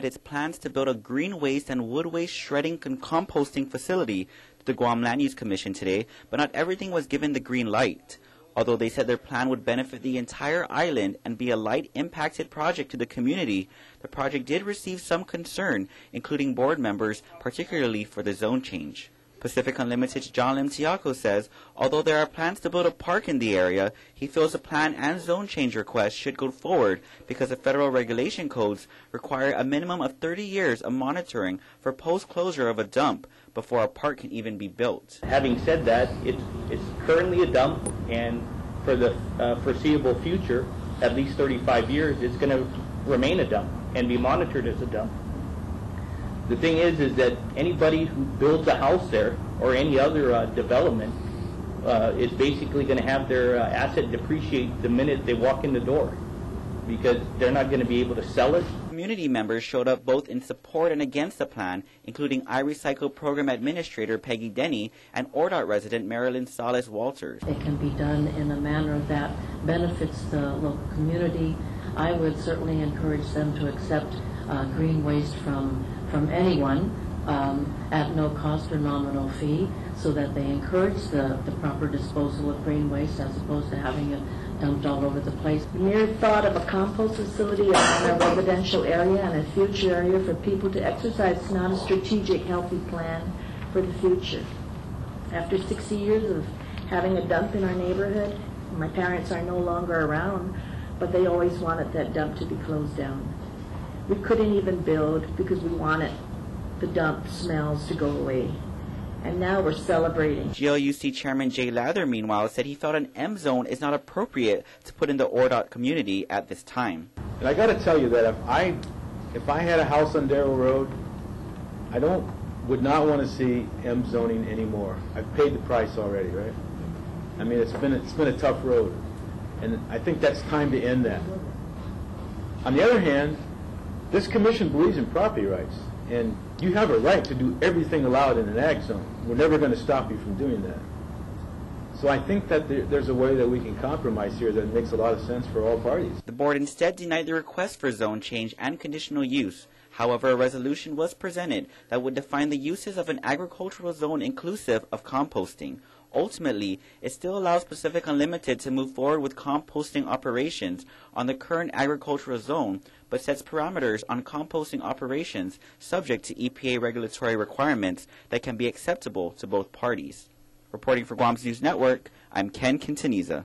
its plans to build a green waste and wood waste shredding and composting facility to the Guam Land Use Commission today, but not everything was given the green light. Although they said their plan would benefit the entire island and be a light-impacted project to the community, the project did receive some concern, including board members, particularly for the zone change. Pacific Unlimited's John Lim Tiaco says, although there are plans to build a park in the area, he feels the plan and zone change request should go forward because the federal regulation codes require a minimum of 30 years of monitoring for post-closure of a dump before a park can even be built. Having said that, it's currently a dump, and for the foreseeable future, at least 35 years, it's going to remain a dump and be monitored as a dump. The thing is that anybody who builds a house there or any other development is basically going to have their asset depreciate the minute they walk in the door, because they're not going to be able to sell it. Community members showed up both in support and against the plan, including iRecycle Program Administrator Peggy Denny and Ordot resident Marilyn Salas Walters. It can be done in a manner that benefits the local community. I would certainly encourage them to accept green waste from anyone at no cost or nominal fee, so that they encourage the proper disposal of green waste as opposed to having it dumped all over the place. The mere thought of a compost facility in a residential area and a future area for people to exercise is not a strategic, healthy plan for the future. After 60 years of having a dump in our neighborhood, my parents are no longer around, but they always wanted that dump to be closed down. We couldn't even build because we wanted the dump smells to go away. And now we're celebrating. GLUC Chairman Jay Lather, meanwhile, said he felt an M zone is not appropriate to put in the Ordot community at this time. And I got to tell you that if I had a house on Darrell Road, I would not want to see M zoning anymore. I've paid the price already, right? I mean, it's been a tough road, and I think that's time to end that. On the other hand, this commission believes in property rights, and you have a right to do everything allowed in an ag zone. We're never going to stop you from doing that. So I think that there's a way that we can compromise here that makes a lot of sense for all parties. The board instead denied the request for zone change and conditional use. However, a resolution was presented that would define the uses of an agricultural zone inclusive of composting. Ultimately, it still allows Pacific Unlimited to move forward with composting operations on the current agricultural zone, but sets parameters on composting operations subject to EPA regulatory requirements that can be acceptable to both parties. Reporting for Guam's News Network, I'm Ken Quintaniza.